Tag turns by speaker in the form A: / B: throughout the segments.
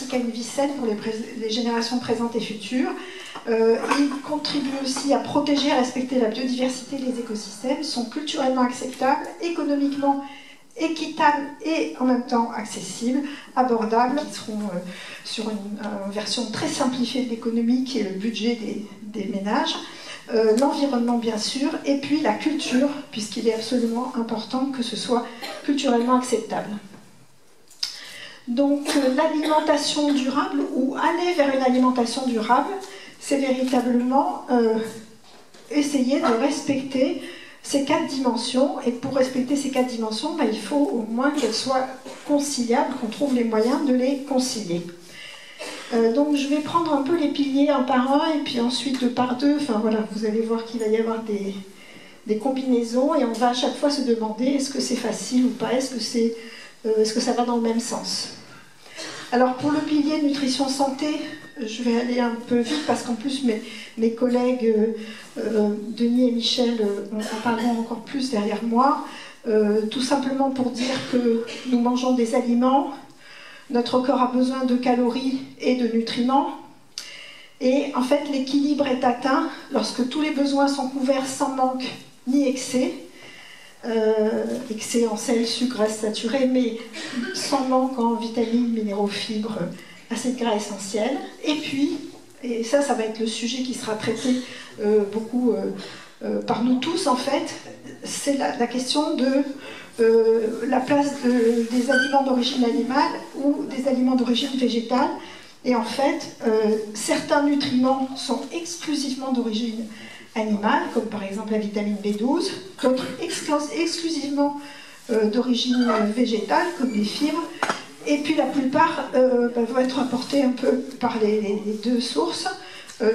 A: ainsi qu'à une vie saine pour les générations présentes et futures. Ils contribuent aussi à protéger et respecter la biodiversité et les écosystèmes, sont culturellement acceptables, économiquement équitables et en même temps accessibles, abordables, qui seront sur une version très simplifiée de l'économie qui est le budget des ménages. L'environnement bien sûr, et puis la culture, puisqu'il est absolument important que ce soit culturellement acceptable. Donc l'alimentation durable, ou aller vers une alimentation durable, c'est véritablement essayer de respecter ces 4 dimensions, et pour respecter ces 4 dimensions, il faut au moins qu'elles soient conciliables, qu'on trouve les moyens de les concilier. Donc je vais prendre un peu les piliers un par un et puis ensuite 2 par 2. Enfin voilà, vous allez voir qu'il va y avoir des combinaisons et on va à chaque fois se demander est-ce que c'est facile ou pas, est-ce que ça va dans le même sens. Alors pour le pilier nutrition santé, je vais aller un peu vite parce qu'en plus mes collègues Denis et Michel en parleront encore plus derrière moi. Tout simplement pour dire que nous mangeons des aliments. Notre corps a besoin de calories et de nutriments. Et en fait, l'équilibre est atteint lorsque tous les besoins sont couverts sans manque ni excès. Excès en sel, sucre, graisse saturée, mais sans manque en vitamines, minéraux, fibres, acides gras essentiels. Et puis, et ça va être le sujet qui sera traité beaucoup par nous tous en fait, c'est la question de la place des aliments d'origine animale ou des aliments d'origine végétale. Et en fait, certains nutriments sont exclusivement d'origine animale, comme par exemple la vitamine B12, d'autres exclusivement d'origine végétale, comme les fibres, et puis la plupart vont être apportés un peu par les 2 sources,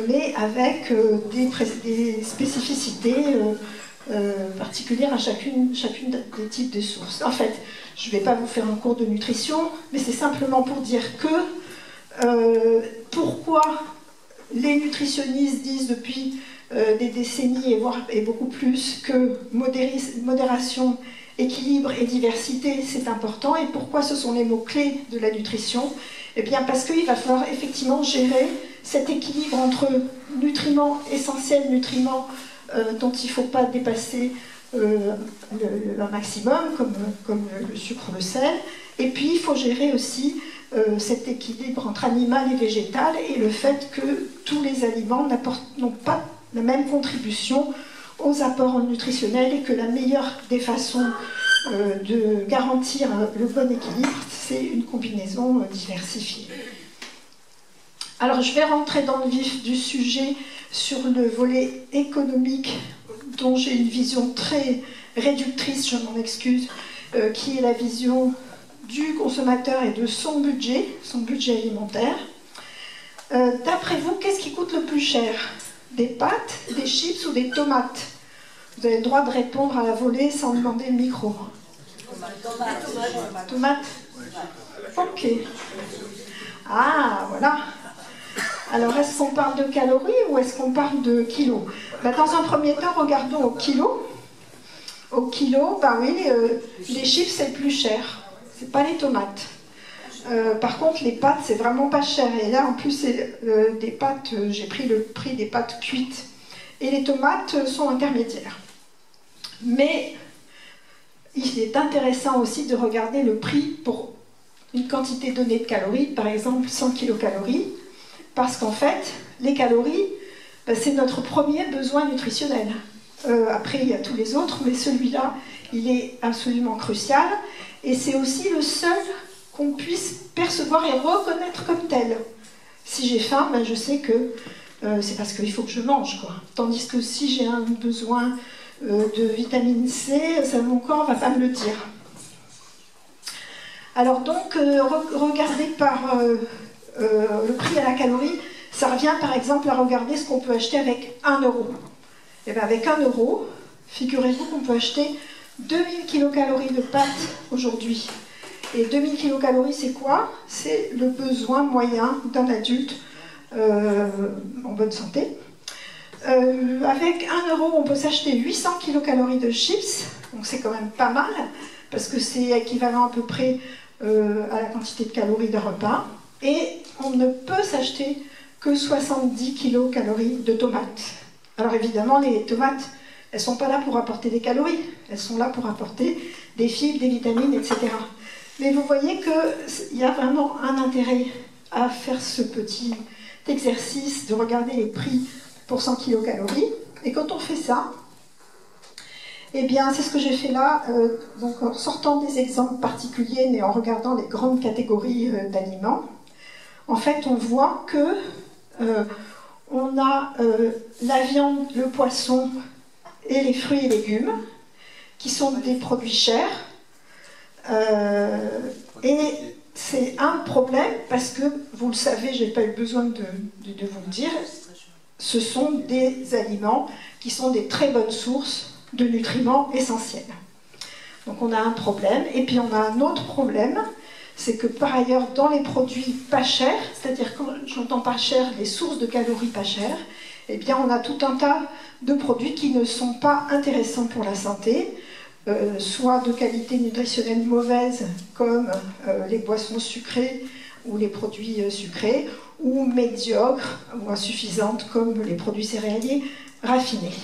A: mais avec des spécificités particulières à chacune des types de sources. En fait, je ne vais pas vous faire un cours de nutrition, mais c'est simplement pour dire que pourquoi les nutritionnistes disent depuis des décennies et beaucoup plus que modération, équilibre et diversité c'est important, et pourquoi ce sont les mots-clés de la nutrition. Eh bien parce qu'il va falloir effectivement gérer cet équilibre entre nutriments essentiels, nutriments dont il ne faut pas dépasser un maximum, comme le sucre ou le sel, et puis il faut gérer aussi cet équilibre entre animal et végétal, et le fait que tous les aliments n'ont pas la même contribution aux apports nutritionnels, et que la meilleure des façons de garantir le bon équilibre, c'est une combinaison diversifiée. Alors je vais rentrer dans le vif du sujet sur le volet économique, dont j'ai une vision très réductrice, je m'en excuse, qui est la vision du consommateur et de son budget alimentaire. D'après vous, qu'est-ce qui coûte le plus cher? Des pâtes, des chips ou des tomates? Vous avez le droit de répondre à la volée sans demander le micro. Tomates. Ok. Ah, voilà. Alors, est-ce qu'on parle de calories ou est-ce qu'on parle de kilos? Dans un premier temps, regardons au kilo. Au kilo, oui, les chips, c'est le plus cher. C'est pas les tomates. Par contre, les pâtes, c'est vraiment pas cher. Et là, en plus, c'est des pâtes, j'ai pris le prix des pâtes cuites. Et les tomates sont intermédiaires. Mais il est intéressant aussi de regarder le prix pour une quantité donnée de calories, par exemple 100 kilocalories, parce qu'en fait, les calories, c'est notre premier besoin nutritionnel. Après, il y a tous les autres, mais celui-là, il est absolument crucial. Et c'est aussi le seul qu'on puisse percevoir et reconnaître comme tel. Si j'ai faim, je sais que c'est parce qu'il faut que je mange, quoi. Tandis que si j'ai un besoin de vitamine C, mon corps ne va pas me le dire. Alors donc, regardez par le prix à la calorie, ça revient par exemple à regarder ce qu'on peut acheter avec 1 euro. Et bien avec 1 euro, figurez-vous qu'on peut acheter 2000 kilocalories de pâtes aujourd'hui. Et 2000 kilocalories, c'est quoi? C'est le besoin moyen d'un adulte en bonne santé. Avec 1 euro, on peut s'acheter 800 kilocalories de chips, donc c'est quand même pas mal, parce que c'est équivalent à peu près à la quantité de calories d'un repas. et on ne peut s'acheter que 70 kilocalories de tomates. Alors évidemment, les tomates, elles ne sont pas là pour apporter des calories, elles sont là pour apporter des fibres, des vitamines, etc. Mais vous voyez qu'il y a vraiment un intérêt à faire ce petit exercice de regarder les prix pour 100 kilocalories. Et quand on fait ça, eh bien, c'est ce que j'ai fait là, donc en sortant des exemples particuliers, mais en regardant les grandes catégories d'aliments. En fait, on voit que on a la viande, le poisson et les fruits et légumes, qui sont des produits chers. Et c'est un problème parce que, vous le savez, je n'ai pas eu besoin de vous le dire, ce sont des aliments qui sont des très bonnes sources de nutriments essentiels. Donc on a un problème, et puis on a un autre problème, c'est que par ailleurs dans les produits pas chers, c'est-à-dire quand j'entends pas cher, les sources de calories pas chères, eh bien on a tout un tas de produits qui ne sont pas intéressants pour la santé, soit de qualité nutritionnelle mauvaise comme les boissons sucrées ou les produits sucrés, ou médiocres ou insuffisantes comme les produits céréaliers raffinés.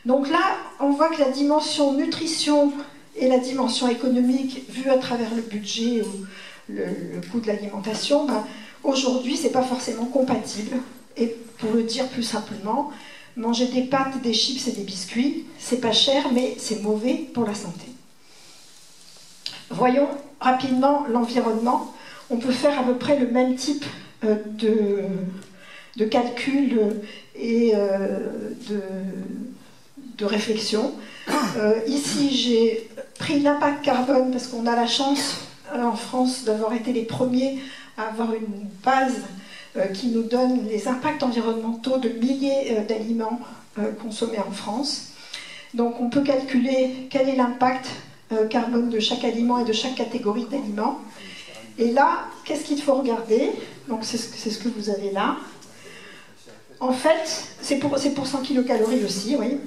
A: Donc là, on voit que la dimension nutrition et la dimension économique, vue à travers le budget ou le coût de l'alimentation, ben, aujourd'hui, ce n'est pas forcément compatible. Et pour le dire plus simplement, manger des pâtes, des chips et des biscuits, c'est pas cher, mais c'est mauvais pour la santé. Voyons rapidement l'environnement. On peut faire à peu près le même type de calcul et de réflexion. Ici, j'ai pris l'impact carbone parce qu'on a la chance en France d'avoir été les premiers à avoir une base qui nous donne les impacts environnementaux de milliers d'aliments consommés en France. Donc on peut calculer quel est l'impact carbone de chaque aliment et de chaque catégorie d'aliments. Et là, qu'est-ce qu'il faut regarder? Donc c'est ce que vous avez là. En fait, c'est pour 100 kilocalories aussi, oui.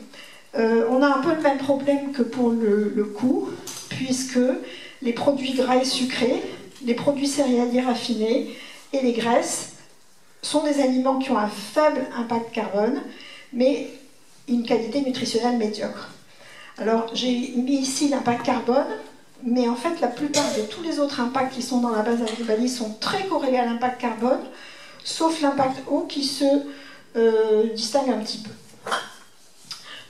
A: On a un peu le même problème que pour le coût, puisque les produits gras et sucrés, les produits céréaliers raffinés et les graisses sont des aliments qui ont un faible impact carbone, mais une qualité nutritionnelle médiocre. Alors, j'ai mis ici l'impact carbone, mais en fait, la plupart de tous les autres impacts qui sont dans la base Agribali sont très corrélés à l'impact carbone, sauf l'impact eau qui se distingue un petit peu.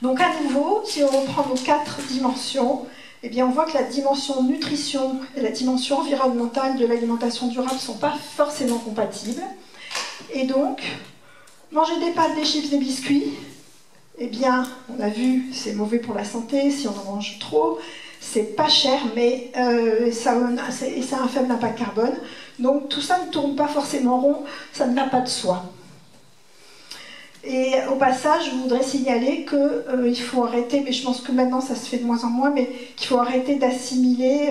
A: Donc, à nouveau, si on reprend nos 4 dimensions, eh bien, on voit que la dimension nutrition et la dimension environnementale de l'alimentation durable ne sont pas forcément compatibles. Et donc, manger des pâtes, des chips, des biscuits, eh bien, on a vu, c'est mauvais pour la santé si on en mange trop, c'est pas cher, mais ça a un faible impact carbone. Donc, tout ça ne tourne pas forcément rond, ça ne va pas de soi. Et au passage, je voudrais signaler qu'il faut arrêter, mais je pense que maintenant ça se fait de moins en moins, mais qu'il faut arrêter d'assimiler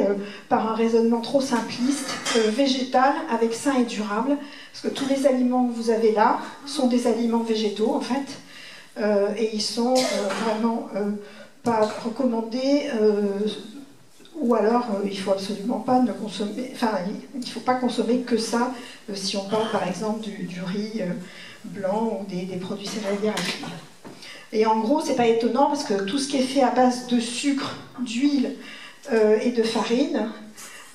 A: par un raisonnement trop simpliste végétal avec sain et durable, parce que tous les aliments que vous avez là sont des aliments végétaux en fait, et ils sont vraiment pas recommandés, ou alors il faut absolument pas ne consommer, enfin il faut pas consommer que ça si on parle par exemple du riz blanc ou des produits céréaliers raffinés. Et en gros, c'est pas étonnant parce que tout ce qui est fait à base de sucre, d'huile et de farine,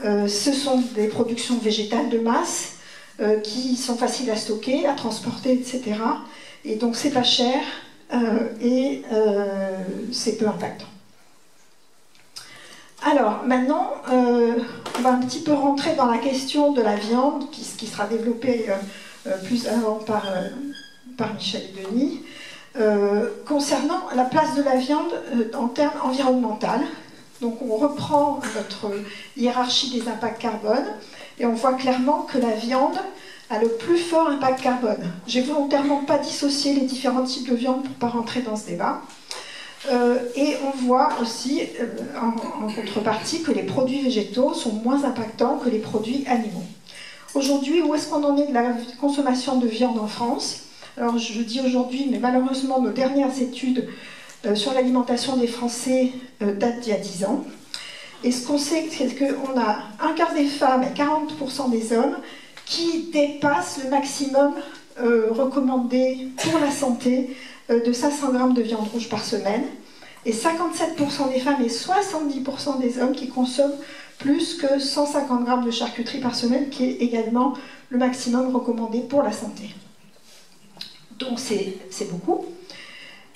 A: ce sont des productions végétales de masse qui sont faciles à stocker, à transporter, etc. Et donc c'est pas cher et c'est peu impactant. Alors maintenant, on va un petit peu rentrer dans la question de la viande qui sera développée plus avant par Michel et Denis, concernant la place de la viande en termes environnementaux. Donc on reprend notre hiérarchie des impacts carbone et on voit clairement que la viande a le plus fort impact carbone. J'ai volontairement pas dissocié les différents types de viande pour ne pas rentrer dans ce débat. Et on voit aussi en contrepartie que les produits végétaux sont moins impactants que les produits animaux. Aujourd'hui, où est-ce qu'on en est de la consommation de viande en France? Alors je dis aujourd'hui, mais malheureusement nos dernières études sur l'alimentation des Français datent d'il y a 10 ans. Et ce qu'on sait, c'est qu'on a un quart des femmes et 40% des hommes qui dépassent le maximum recommandé pour la santé de 500 grammes de viande rouge par semaine, et 57% des femmes et 70% des hommes qui consomment plus que 150 grammes de charcuterie par semaine, qui est également le maximum recommandé pour la santé. Donc c'est beaucoup.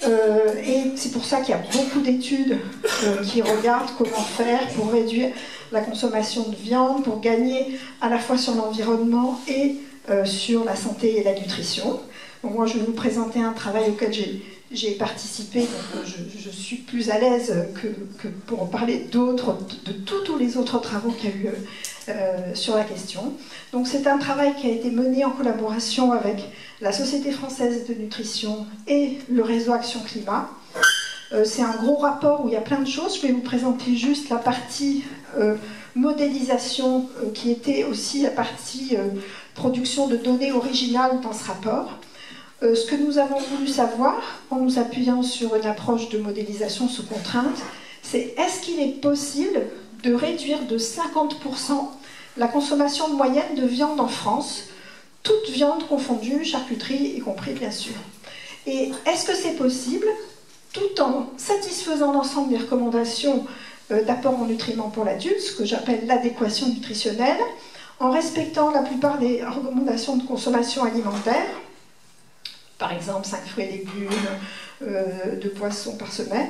A: Et c'est pour ça qu'il y a beaucoup d'études qui regardent comment faire pour réduire la consommation de viande, pour gagner à la fois sur l'environnement et sur la santé et la nutrition. Donc moi, je vais vous présenter un travail auquel j'ai participé, donc je suis plus à l'aise que pour en parler de tous les autres travaux qu'il y a eu sur la question. Donc c'est un travail qui a été mené en collaboration avec la Société française de nutrition et le réseau Action Climat. C'est un gros rapport où il y a plein de choses. Je vais vous présenter juste la partie modélisation qui était aussi la partie production de données originales dans ce rapport. Ce que nous avons voulu savoir, en nous appuyant sur une approche de modélisation sous contrainte, c'est est-ce qu'il est possible de réduire de 50% la consommation moyenne de viande en France, toute viande confondue, charcuterie y compris bien sûr. Et est-ce que c'est possible, tout en satisfaisant l'ensemble des recommandations d'apport en nutriments pour l'adulte, ce que j'appelle l'adéquation nutritionnelle, en respectant la plupart des recommandations de consommation alimentaire, par exemple 5 fruits et légumes, 2 poissons par semaine,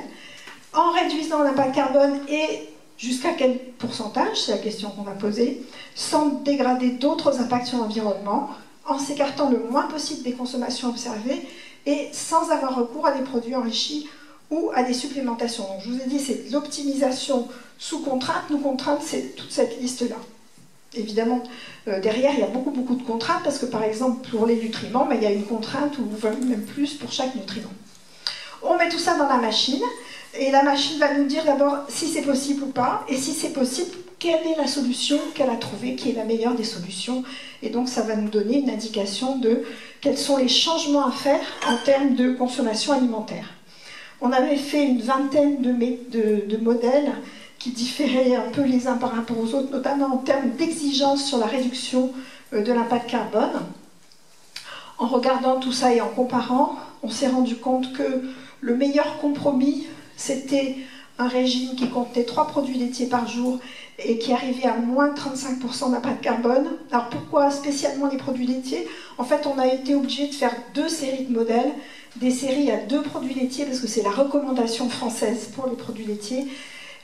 A: en réduisant l'impact carbone et jusqu'à quel pourcentage, c'est la question qu'on va poser, sans dégrader d'autres impacts sur l'environnement, en s'écartant le moins possible des consommations observées et sans avoir recours à des produits enrichis ou à des supplémentations. Donc je vous ai dit, c'est de l'optimisation sous contrainte. Nos contraintes, c'est toute cette liste-là. Évidemment, derrière, il y a beaucoup de contraintes, parce que par exemple, pour les nutriments, il y a une contrainte, ou même plus pour chaque nutriment. On met tout ça dans la machine, et la machine va nous dire d'abord si c'est possible ou pas, et si c'est possible, quelle est la solution qu'elle a trouvée, qui est la meilleure des solutions. Et donc ça va nous donner une indication de quels sont les changements à faire en termes de consommation alimentaire. On avait fait une vingtaine de modèles qui différaient un peu les uns par rapport aux autres, notamment en termes d'exigence sur la réduction de l'impact carbone. En regardant tout ça et en comparant, on s'est rendu compte que le meilleur compromis, c'était un régime qui contenait 3 produits laitiers par jour et qui arrivait à moins de 35% d'impact carbone. Alors pourquoi spécialement les produits laitiers? En fait, on a été obligé de faire 2 séries de modèles, des séries à 2 produits laitiers, parce que c'est la recommandation française pour les produits laitiers.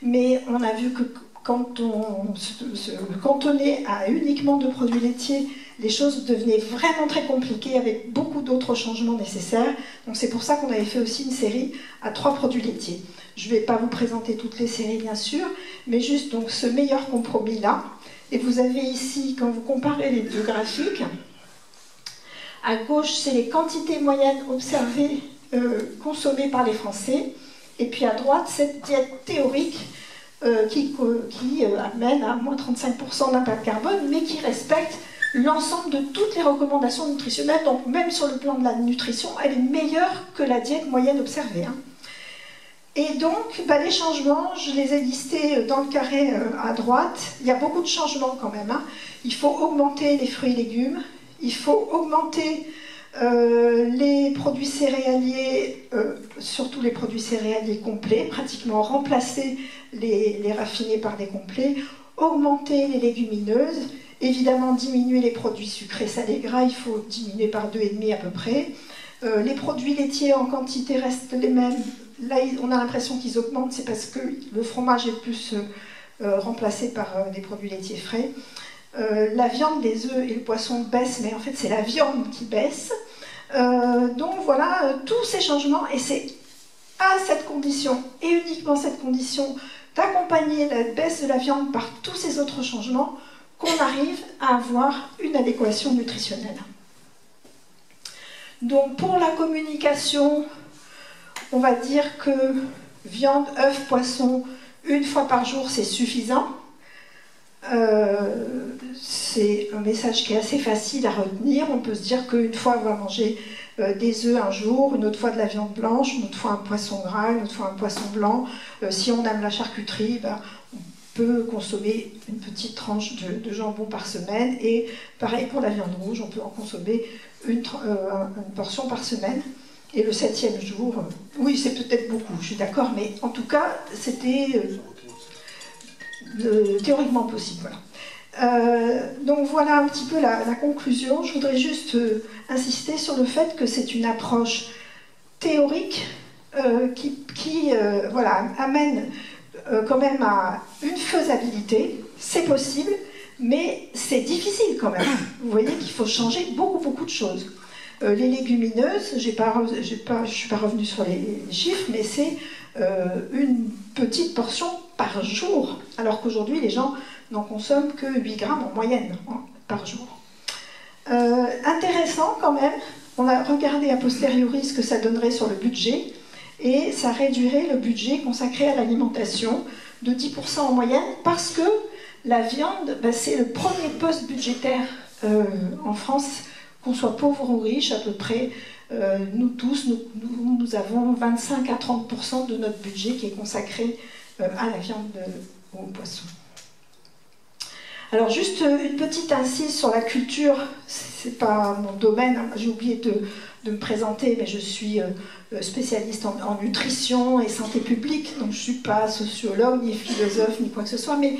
A: Mais on a vu que quand on se cantonnait à uniquement 2 produits laitiers, les choses devenaient vraiment très compliquées avec beaucoup d'autres changements nécessaires. Donc c'est pour ça qu'on avait fait aussi une série à 3 produits laitiers. Je ne vais pas vous présenter toutes les séries bien sûr, mais juste donc ce meilleur compromis-là. Et vous avez ici, quand vous comparez les 2 graphiques, à gauche c'est les quantités moyennes observées, consommées par les Français. Et puis à droite, cette diète théorique qui amène à moins 35% d'impact carbone, mais qui respecte l'ensemble de toutes les recommandations nutritionnelles. Donc même sur le plan de la nutrition, elle est meilleure que la diète moyenne observée. Et donc, les changements, je les ai listés dans le carré à droite. Il y a beaucoup de changements quand même. Il faut augmenter les fruits et légumes, il faut augmenter les produits céréaliers, surtout les produits céréaliers complets, pratiquement remplacer les raffinés par des complets, augmenter les légumineuses, évidemment diminuer les produits sucrés, salés, gras, il faut diminuer par 2,5 à peu près. Les produits laitiers en quantité restent les mêmes. Là, on a l'impression qu'ils augmentent, c'est parce que le fromage est plus remplacé par des produits laitiers frais. La viande, les œufs et le poisson baissent, mais en fait c'est la viande qui baisse. Donc voilà, tous ces changements, et c'est à cette condition, et uniquement cette condition, d'accompagner la baisse de la viande par tous ces autres changements, qu'on arrive à avoir une adéquation nutritionnelle. Donc pour la communication, on va dire que viande, œufs, poisson, 1 fois par jour, c'est suffisant. C'est un message qui est assez facile à retenir. On peut se dire qu'une fois on va manger des œufs un jour, une autre fois de la viande blanche, une autre fois un poisson gras, une autre fois un poisson blanc. Si on aime la charcuterie, peut consommer une petite tranche de jambon par semaine, et pareil pour la viande rouge, on peut en consommer une portion par semaine. Et le 7e jour, oui, c'est peut-être beaucoup, je suis d'accord, mais en tout cas, c'était théoriquement possible. Voilà. Donc voilà un petit peu la conclusion. Je voudrais juste insister sur le fait que c'est une approche théorique qui voilà, amène quand même à une faisabilité. C'est possible, mais c'est difficile quand même. Vous voyez qu'il faut changer beaucoup de choses. Les légumineuses, je ne suis pas revenue sur les chiffres, mais c'est une petite portion par jour, alors qu'aujourd'hui les gens n'en consomment que 8 grammes en moyenne par jour. Intéressant quand même, on a regardé a posteriori ce que ça donnerait sur le budget, et ça réduirait le budget consacré à l'alimentation de 10% en moyenne, parce que la viande, ben, c'est le premier poste budgétaire en France, qu'on soit pauvre ou riche, à peu près, nous tous, nous avons 25 à 30% de notre budget qui est consacré à la viande ou au poisson. Alors juste une petite incise sur la culture, c'est pas mon domaine, hein. J'ai oublié de me présenter, mais je suis spécialiste en nutrition et santé publique, donc je ne suis pas sociologue, ni philosophe, ni quoi que ce soit, mais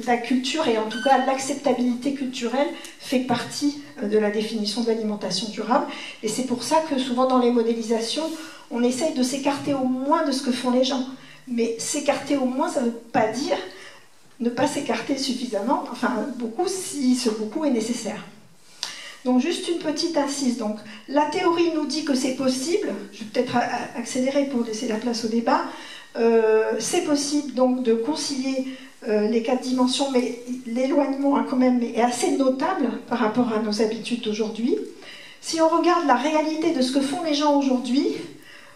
A: la culture, et en tout cas l'acceptabilité culturelle, fait partie de la définition de l'alimentation durable. Et c'est pour ça que souvent dans les modélisations, on essaye de s'écarter au moins de ce que font les gens. Mais s'écarter au moins, ça ne veut pas dire ne pas s'écarter suffisamment, enfin beaucoup, si ce beaucoup est nécessaire. Donc juste une petite incise. Donc, la théorie nous dit que c'est possible, je vais peut-être accélérer pour laisser la place au débat, c'est possible donc de concilier les 4 dimensions, mais l'éloignement quand même est assez notable par rapport à nos habitudes d'aujourd'hui. Si on regarde la réalité de ce que font les gens aujourd'hui,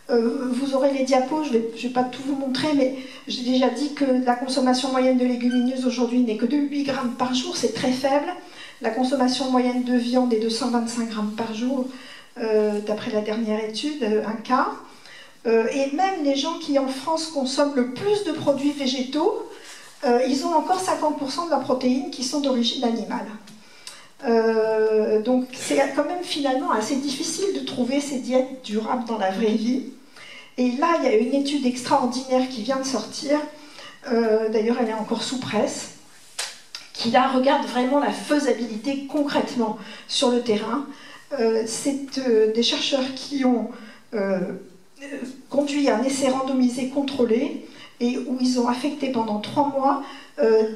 A: vous aurez les diapos, je vais pas tout vous montrer, mais j'ai déjà dit que la consommation moyenne de légumineuses aujourd'hui n'est que de 8 grammes par jour, c'est très faible. La consommation moyenne de viande est de 125 grammes par jour, d'après la dernière étude, un cas. Et même les gens qui en France consomment le plus de produits végétaux, ils ont encore 50% de leurs protéines qui sont d'origine animale. Donc c'est quand même finalement assez difficile de trouver ces diètes durables dans la vraie vie. Et là, il y a une étude extraordinaire qui vient de sortir, d'ailleurs elle est encore sous presse, qui là regarde vraiment la faisabilité concrètement sur le terrain. C'est des chercheurs qui ont conduit un essai randomisé contrôlé, et où ils ont affecté pendant 3 mois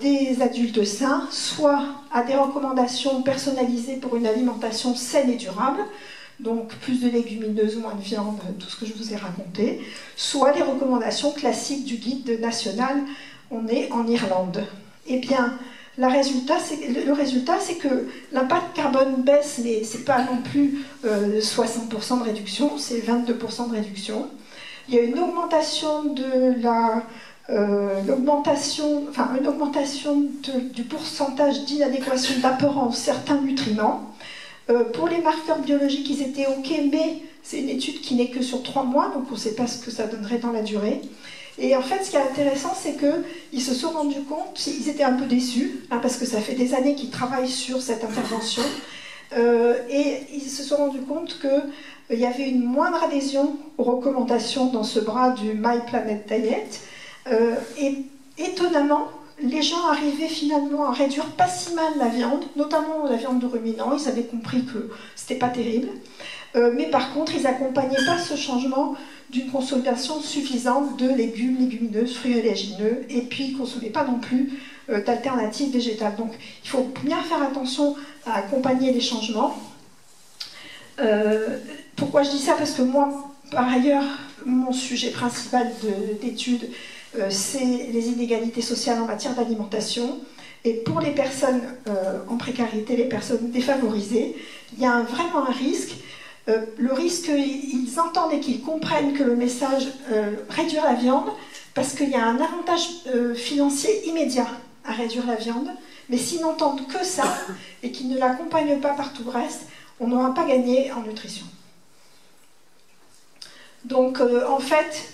A: des adultes sains, soit à des recommandations personnalisées pour une alimentation saine et durable, donc plus de légumineuses, moins de viande, tout ce que je vous ai raconté, soit les recommandations classiques du guide national, on est en Irlande. Eh bien, le résultat, c'est que l'impact carbone baisse, mais ce n'est pas non plus 60% de réduction, c'est 22% de réduction. Il y a une augmentation de une augmentation du pourcentage d'inadéquation d'apports en certains nutriments. Pour les marqueurs biologiques, ils étaient OK, mais c'est une étude qui n'est que sur 3 mois, donc on ne sait pas ce que ça donnerait dans la durée. Et en fait, ce qui est intéressant, c'est qu'ils se sont rendus compte, ils étaient un peu déçus, hein, parce que ça fait des années qu'ils travaillent sur cette intervention, et ils se sont rendus compte qu'il y avait une moindre adhésion aux recommandations dans ce bras du My Planet Diet, et étonnamment, les gens arrivaient finalement à réduire pas si mal la viande, notamment la viande de ruminants. Ils avaient compris que c'était pas terrible, mais par contre, ils n'accompagnaient pas ce changement d'une consommation suffisante de légumes, légumineuses, fruits oléagineux, et puis ils ne consommaient pas non plus d'alternatives végétales. Donc il faut bien faire attention à accompagner les changements. Pourquoi je dis ça? Parce que moi, par ailleurs, mon sujet principal d'étude, c'est les inégalités sociales en matière d'alimentation. Et pour les personnes en précarité, les personnes défavorisées, il y a vraiment un risque. Le risque, ils entendent et qu'ils comprennent que le message réduire la viande, parce qu'il y a un avantage financier immédiat à réduire la viande, mais s'ils n'entendent que ça et qu'ils ne l'accompagnent pas par tout le reste, on n'aura pas gagné en nutrition. Donc en fait,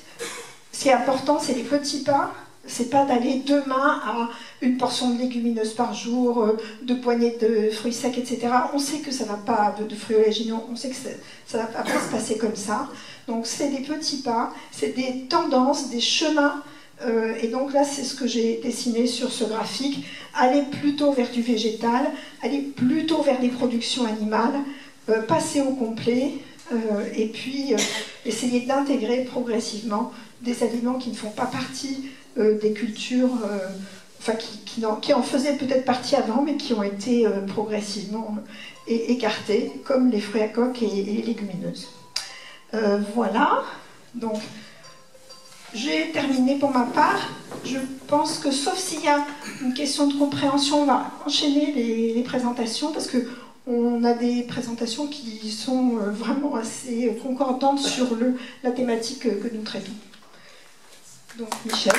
A: ce qui est important, c'est les petits pas, c'est pas d'aller demain à une portion de légumineuses par jour, 2 poignées de fruits secs, etc. On sait que ça va pas, de fruits oléagineux, on sait que ça va pas se passer comme ça. Donc c'est des petits pas, c'est des tendances, des chemins. Et donc là, c'est ce que j'ai dessiné sur ce graphique. Aller plutôt vers du végétal, aller plutôt vers des productions animales, passer au complet, et puis essayer d'intégrer progressivement des aliments qui ne font pas partie des cultures, enfin qui en faisaient peut-être partie avant, mais qui ont été progressivement écartés, comme les fruits à coque et les légumineuses. Voilà, donc j'ai terminé pour ma part. Je pense que, sauf s'il y a une question de compréhension, on va enchaîner les présentations, parce qu'on a des présentations qui sont vraiment assez concordantes sur la thématique que nous traitons. Donc, Michel.